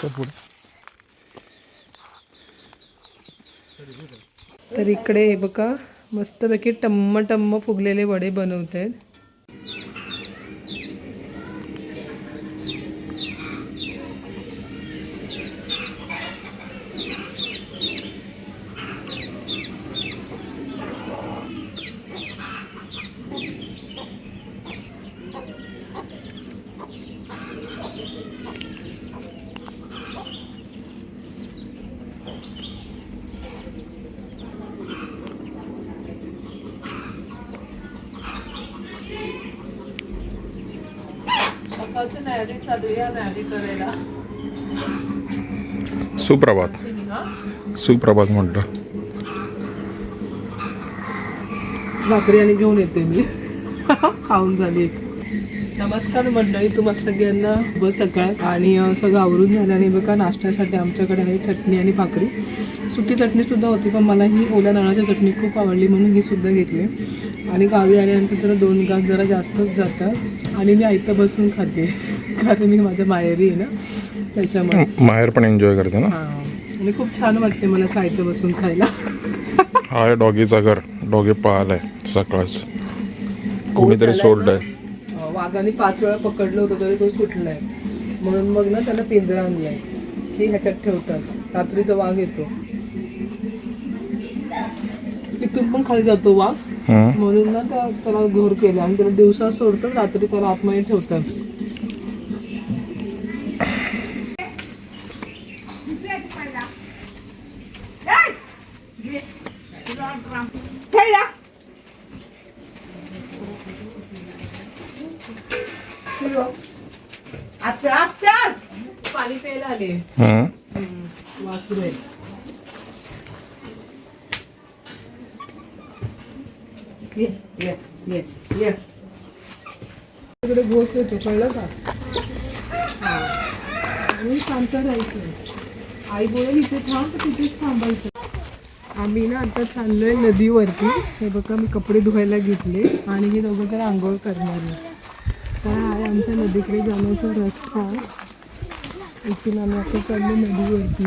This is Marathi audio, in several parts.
पुढे. तर इकडे हे बघा मस्तपैकी टम्म टम्म फुगलेले वडे बनवत आहेत. सकाळचं न्यायालय चालू या न्यायालय करायला. सुप्रभात. सुप्रभात म्हणतो. भाकरी आणि घेऊन येते मी. खाऊन झाली. नमस्कार मंडळी, तुम्हा सगळ्यांना शुभ सकाळ. आणि सगळं आवरून झाल्याने बघा नाश्त्यासाठी आमच्याकडे आहे चटणी आणि भाकरी. सुकी चटणीसुद्धा होती, पण मला ही ओल्या नारळाची चटणी खूप आवडली म्हणून ही सुद्धा घेतली. आणि गावी आल्यानंतर जरा 2 घास जरा जास्तच जातात आणि मी आयतं बसून खाते कारण मी माझ्या माहेरी आहे ना, त्याच्यामुळे माहेर पण एन्जॉय करते ना. हां, आणि खूप छान वाटते मला साहित्य बसून खायला. हा डॉगीचा घर. डॉगी पाहिलाय सकाळच, कोणीतरी सोडलंय. वाघाने 5 वेळा पकडलं होतं तरी तो सुटलाय, म्हणून मग ना त्याला पिंजरा आणलाय की ह्याच्यात ठेवतात. रात्रीचा वाघ येतो, इथून पण खाली जातो वाघ, म्हणून ना त्याला घोर केलं आणि त्याला दिवसा सोडतात, रात्री त्याला आतमध्ये ठेवतात. पाणी प्यायला आले वासरू आहे. तिकडे घोष येतो, कळलं का? आणि शांत राहायचं. आई बोलेल इथे थांब तर तिथेच थांबायचं. आम्ही ना आता चाललोय नदीवरती. हे बघा मी कपडे धुवायला घेतले आणि हे दोघं तर आंघोळ करणार आहे. तर आहे आमच्या नदीकडे जाण्याचा रस्ता. इथून आम्ही आता चाललो नदीवरती.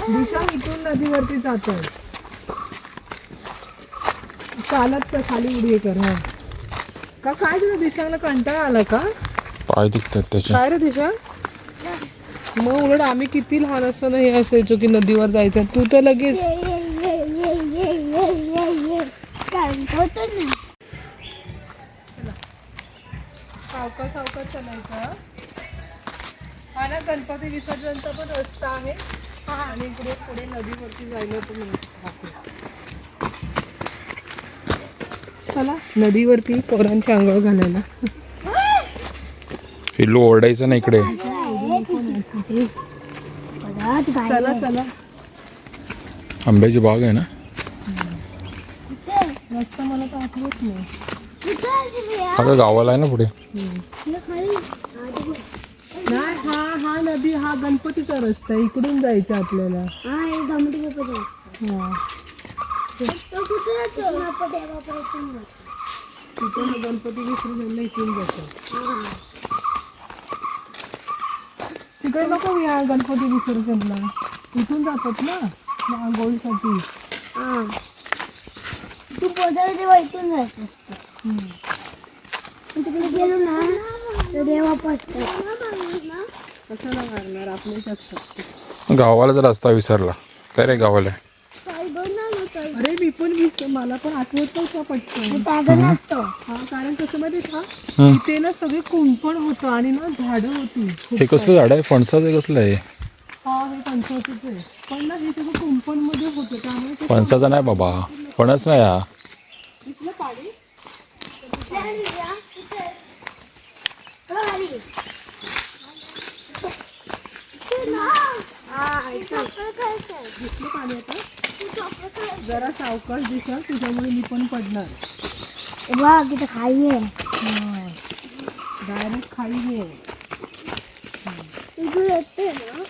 दिशा इथून नदीवरती जातात. चालत का खाली उडी कर. हा का काय तुला दिशाला कंटाळा आला का? पाय दिसतात त्याचे. काय रे दिशा? मग उलट आम्ही किती लहान असताना हे असायचो की नदीवर जायचं. तू तर लगेच सावकाश सावकाश चालायचं. हा ना गणपती विसर्जनचा पण रस्ता आहे आणि इकडे पुढे नदीवरती जायला पण चला नदीवरती पोरांची आंघोळ घालायला. पिल्लू ओरडायचं ना इकडे. चला चला. आंब्याची बाग आहे ना. रस्ता मला तर आठवत नाही. अगं गावाला आहे ना पुढे. नाही हा नदी हा गणपतीचा रस्ता आहे. इकडून जायचं आपल्याला. तिथून गणपती विसर्जनला इथून जातात. तिकडे नको या गणपती विसर्जनला. इथून जातात ना आंघोळीसाठी. तू पोटाला जेव्हा इथून जायचं तिकडे गेलो ना तर देवा कशाला मारणार आपलेच असतात. गावाला रस्ता विसरला काय रे गावाला. अरे मी पण मला पण आठवत नव्हतं पटकन. हा कारण कसं माहिती का इथे ना सगळे कुंपण होतं आणि ना झाडं होती. हे कसलं झाड आहे? फणसाचं कसलं आहे? हा हे फणसाचंच आहे, पण ना हे सगळं कुंपण मध्ये होतं त्यामुळे फणसाचा नाही बाबा, फणस नाही हा. इथलं पाणी दिसलं पाणी आता. जरा सावकाश दिसा तुझ्यामुळे मी पण पडणार. वा तिथं खाई आहे. डायरेक्ट खाली आहे. इकडे येते ना.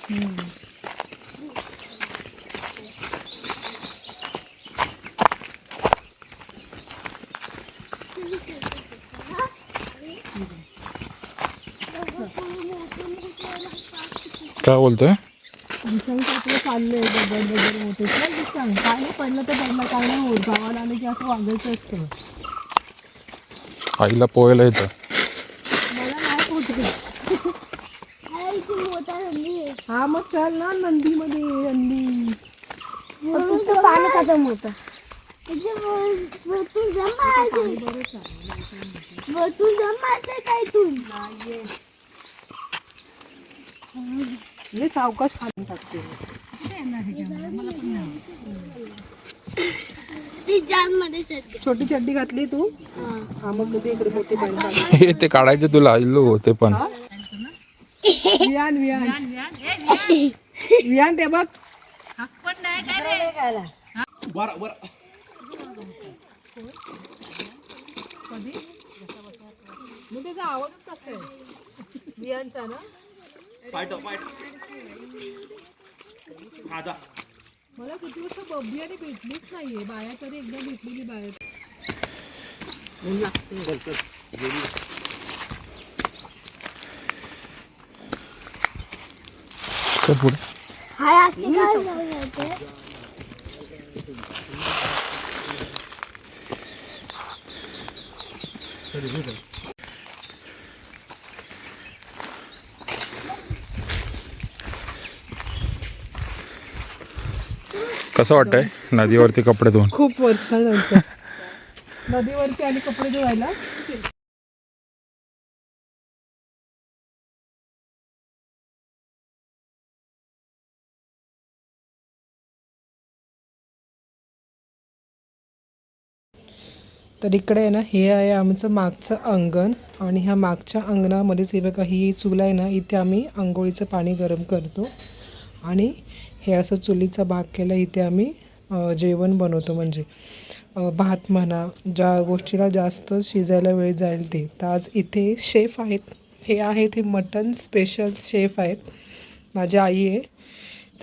काय बोलतोय? दिसांचं आपलं चाललंय दगड वगैरे मोठे दिसांग काय नाही पडलं तर पडलं काय नाही होत गावाला आलं की असं वागायचं असतं. आईला पोहायला येतं. मला नाही पोचत. आई ती मोठा नंदी आहे. हा मग चल ना नंदीमध्ये नंदी. तुझं पाणी खातं मोठं. वरतून जमायचं. वरतून जमायचं काय तू? म्हणजे सावकाश खाली टाकते. ती जालमध्ये छोटी चड्डी घातली तू? हा मग ते इकडे मोठी पॅन्ट घाल. हे ते काढायचे तुला इल्लू ते पण. वियान वियान वियान ते बघ. मग त्याचा आवाजच कसा आहे वियांचा ना. मला किती वर्ष बब्बी आणि भेटलीच नाहीये बाया तरी एकदा भेटलेली बाया. चल पुढे. हाय अशी काय जाते? कसं वाटतंय नदीवरती कपडे धुवून? खूप वर्षानंतर नदीवरती आणि कपडे धुवायला. तर इकडे आहे ना हे आहे आमचं मागचं अंगण आणि ह्या मागच्या अंगणामध्येच हे बघा ही चूल आहे ना इथे आम्ही आंघोळीचं पाणी गरम करतो आणि हे असं चुलीचा भाग केला इथे आम्ही जेवण बनवतो म्हणजे भात म्हणा ज्या गोष्टीला जास्त शिजायला वेळ जाईल ते. तर आज इथे शेफ आहेत हे आहेत हे मटन स्पेशल शेफ आहेत माझी आई आहे.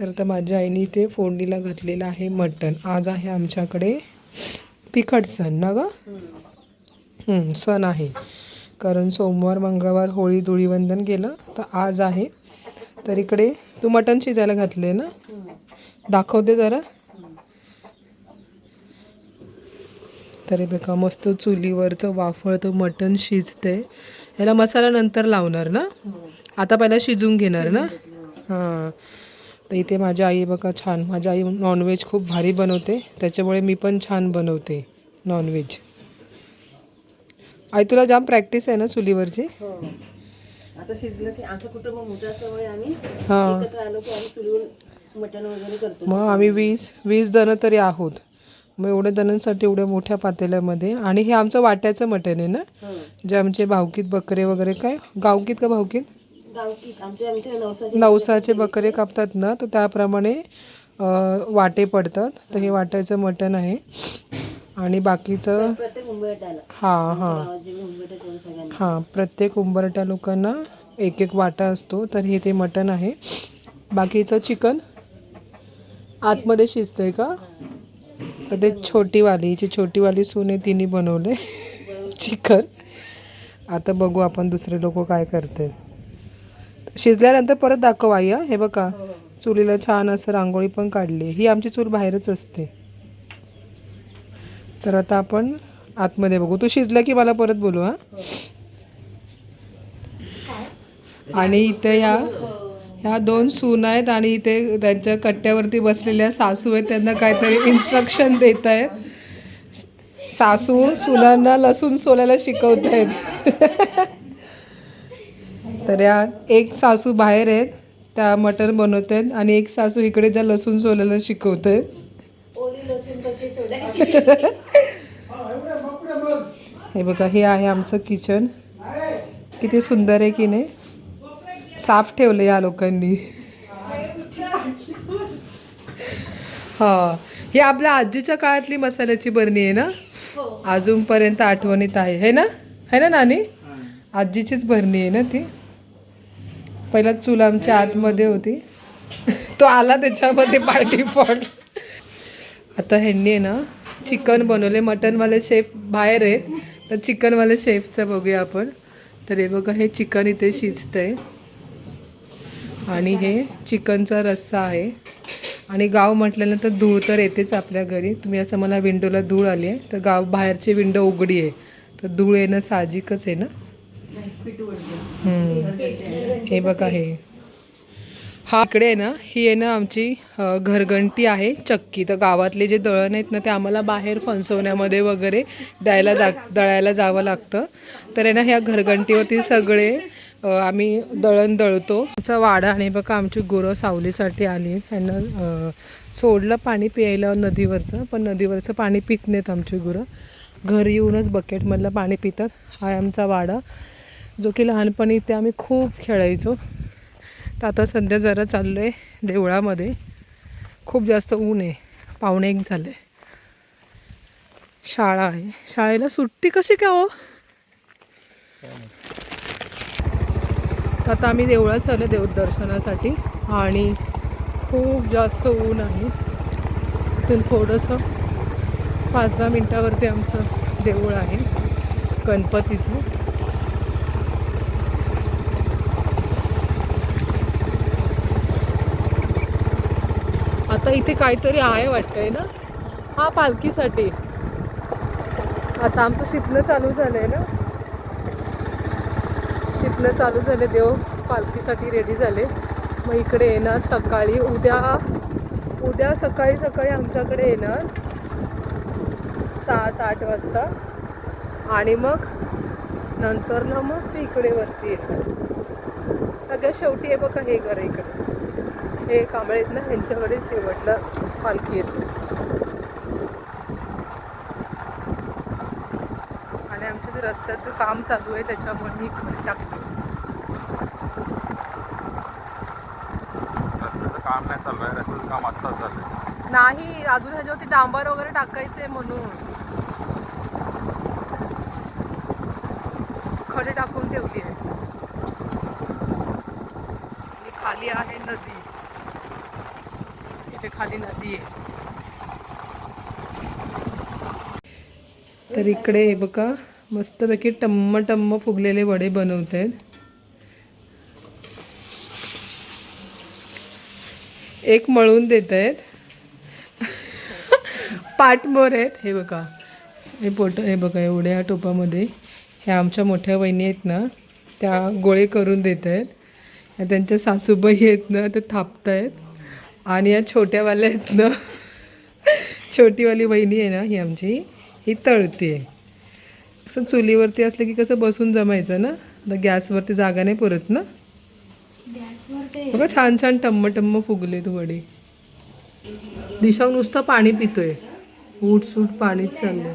तर आता माझ्या आईने इथे फोडणीला घातलेलं आहे मटन. आज आहे आमच्याकडे तिखट सण ना गं. सण आहे कारण सोमवार मंगळवार होळी धुळीवंदन गेलं तर आज आहे. तर इकडे तू मटण शिजायला घातले ना दाखवते जरा. तरी बघा मस्त चुलीवरचं वाफळतं मटण शिजते. ह्याला मसाला नंतर लावणार ना आता पहिला शिजून घेणार ना. हां तर इथे माझी आई बघा छान माझी आई नॉनव्हेज खूप भारी बनवते त्याच्यामुळे मी पण छान बनवते नॉनव्हेज. आई तुला जाम प्रॅक्टिस आहे ना चुलीवरची. आता शिजलं की आमचं कुटुंब मोठं असल्यामुळे आम्ही हां एकत्र आलो की आम्ही चुलीवर मटण वगैरे करतो. मग आम्ही 20 जण तरी आहोत. मग एवढ्या जणांसाठी एवढ्या मोठ्या पातेल्यामध्ये. आणि हे आमचं वाट्याचं मटण आहे ना जे आमचे भावकीत बकरे वगैरे काय गावकीत का भावकीत गावकी आमच्या नवसाचे बकरे कापतात ना तर त्याप्रमाणे वाटे पडतात. तर हे वाट्याचं मटण आहे आणि बाकीचं प्रत्येक उंबरठ्याला हां हां सगळ्यांना हां प्रत्येक उंबरठ्या लोकांना एक एक वाटा असतो. तर हे ते मटण आहे. बाकीचं चिकन आतमध्ये शिजतंय का. तर ते छोटीवाली सून आहे तिने बनवले चिकन. आता बघू आपण दुसरे लोक काय करते. शिजल्यानंतर परत दाखव आई. हे बघा चुलीला छान असं रांगोळी पण काढली. ही आमची चूल बाहेरच असते. तर आता आपण आतमध्ये बघू. तू शिजलं की मला परत बोलू. हां आणि इथे ह्या 2 सून आहेत आणि इथे त्यांच्या कट्ट्यावरती बसलेल्या सासू आहेत. त्यांना काहीतरी इन्स्ट्रक्शन देत आहेत. सासू सुनांना लसूण सोलायला शिकवत आहेत. तर या एक सासू बाहेर आहेत त्या मटण बनवत आहेत आणि एक सासू इकडे ज्या लसूण सोलायला शिकवत आहेत. हे बघा हे आहे आमचं किचन. किती सुंदर आहे की नाही. साफ ठेवलं या लोकांनी. हां ही आपल्या आजीच्या काळातली मसाल्याची बरणी आहे ना अजूनपर्यंत आठवणीत आहे ना नानी. आजीचीच बरणी आहे ना ती. पहिला चूल आमच्या आतमध्ये होती. तो आला त्याच्यामध्ये पार्टी पॉट. आता ह्यांनी आहे ना चिकन बनवले. मटनवाले शेफ बाहेर आहेत तर चिकनवाले शेफचं बघूया आपण. तर हे बघा हे चिकन इथे शिजतंय आणि हे चिकनचा रस्सा आहे. आणि गाव म्हटल्यानंतर धूळ तर येतेच आपल्या घरी. तुम्ही असं मला विंडोला धूळ आली आहे तर गाव बाहेरची विंडो उघडी आहे तर धूळ येणं साहजिकच आहे ना. हे बघा हे हा इकडे आहे ना, ही आहे ना आमची घरघंटी आहे चक्की. तर गावातले जे दळण आहेत ना ते आम्हाला बाहेर फणसवण्यामध्ये वगैरे दळायला जावं लागतं. तर आहे ना ह्या घरघंटीवरती सगळे आम्ही दळण दळतो. आमचा वाडा आणि बघा आमची गुरं सावलीसाठी आली. त्यांना सोडलं पाणी प्यायला नदीवरचं, पण नदीवरचं पाणी पित नाहीत आमची गुरं. घरी येऊनच बकेटमधलं पाणी पितात. हा आमचा वाडा जो की लहानपणी इथे आम्ही खूप खेळायचो. तर आता सध्या जरा चाललो आहे देवळामध्ये. खूप जास्त ऊन आहे, 1:45 झालं आहे. शाळा आहे, शाळेला सुट्टी कशी काय हो. आता आम्ही देवळात चाललो देवदर्शनासाठी आणि खूप जास्त ऊन आहे. इथून थोडंसं 5-10 मिनटावरती आमचं देऊळ आहे गणपतीचं. आता इथे काहीतरी आहे वाटतंय ना, हा पालखीसाठी. आता आमचं शिपणं चालू झालं आहे ना, शिपणं चालू झाले, देव पालखीसाठी रेडी झाले. मग इकडे येणार सकाळी, उद्या सकाळी आमच्याकडे येणार 7-8 वाजता. आणि मग नंतर ना मग ते इकडे वरती येणार. सगळ्यात शेवटी आहे बघा हे घर इकडे, हे कांबळे आहेत ना, ह्यांच्याकडे शेवटला पालखी येते. आणि आमचं जे रस्त्याचं काम चालू आहे त्याच्यामुळे मी खडी टाकते. काम नाही चालू आहे, रस्त्याचं काम आत्ताच झालं नाही, अजून ह्याच्यावरती डांबर वगैरे टाकायचंय म्हणून खडी टाकून ठेवली आहे. खाली आहे नदी, इथे खाली नदी आहे. तर इकडे हे बघा मस्तपैकी टम्म फुगलेले वडे बनवत आहेत. एक मळून देत आहेत, पाटमोर आहेत. हे बघा हे हे बघा एवढ्या टोपामध्ये ह्या आमच्या मोठ्या वहिनी आहेत ना, त्या गोळे करून देत आहेत. त्यांच्या सासूबाई आहेत ना ते थापत आहेत. आणि या छोट्यावाल्या आहेत ना, छोटीवाली वहिनी आहे ना ही आमची, ही तळते. असं चुलीवरती असलं की कसं बसून जमायचं ना, तर गॅसवरती जागा नाही पुरत ना. बघा छान टम्म फुगलेत वडे. दिशा नुसतं पाणी पितोय, सूट पाणीच चाललंय.